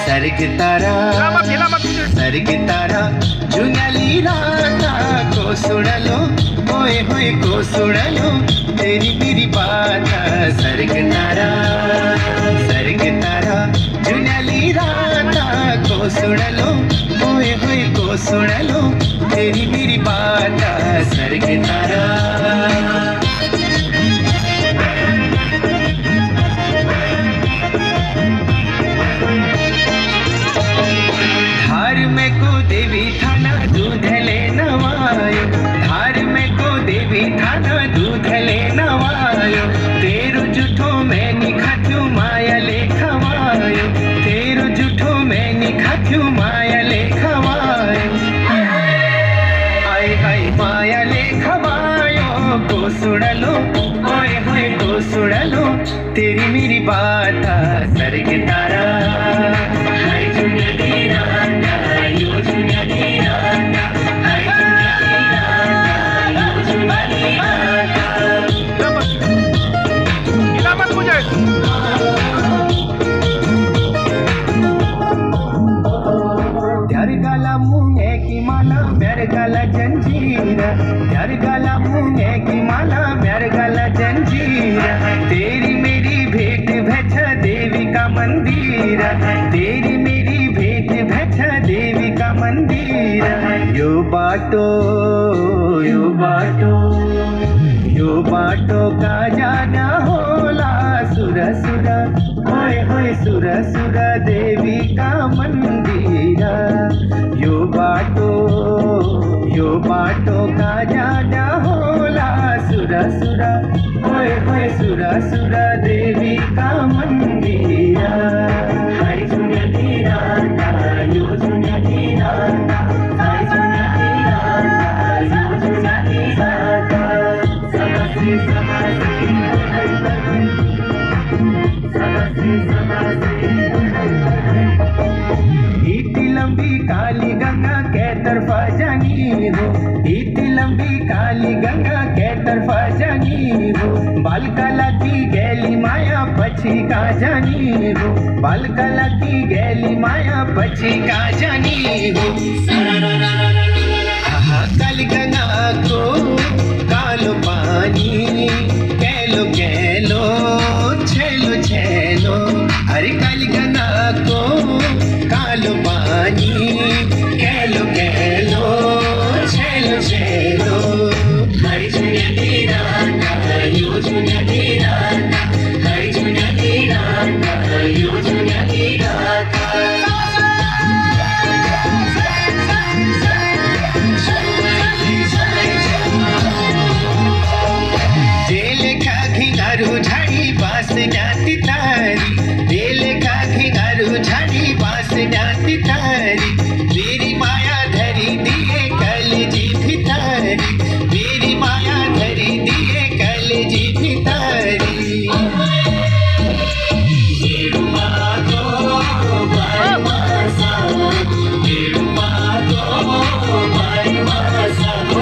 Sargitara, Sargitara, Jungali Rata ko sunalo, hoye hoye ko sunalo, teri meri baat. Sargitara, Sargitara, Jungali Rata ko sunalo, hoye hoye ko sunalo, teri meri baat. Sargitara. देवी थाना दूध ले नवायो, धार में को देवी थाना दूध ले नवायो, तेरो जुठो में निखाथ्यू माया ले खवायो, तेरो जुठो में निखाथ्यू माया ले खवायो, आय हाय माया ले खवायो, को सुड़लो ओए होए को सुड़लो, तेरी मेरी बात सरगतारा। मेरे गला जंजीर, यार गला मुंगे की माला, मेरे गला जंजीर, तेरी मेरी भेंट भैठा देवी का मंदिर, तेरी मेरी भेंट भैठा देवी का मंदिर। यो बाटो यो बाटो यो बाटो का जाना होला, सुर सुर होए होए सुर सुर देवी का मंदिर। यो बाटो का जाना होला, सुर सुर होए होए सुर सुर देवी का मंदिर। हाय सुनती राता यो सुनती राता, हाय सुनती राता यो सुनती राता, समझी समझी इतनी लंबी काली गंगा के तरफा जानी हो, इतनी लंबी काली गंगा के तरफा जानी हो, बाल काला की गैली माया पछी का जानी हो, बाल काला की गैली माया पछी का जानी हो। काली गंगा को कालो पानी, कैलो कैलो छेलो छेलो, हरे काली गंगा को कालो पानी, कैलो कैलो छेलो छेलो, हरी सुनती राता यो सुनती राता, हरी सुनती राता यो सुनती राता। झाड़ी बास जाती तारी, दिल का घिंगारू झाड़ी बास जाती तारी, मेरी माया धरी दिए कल जी भितारी, मेरी माया धरी दिए कल जी भितारी। Bye.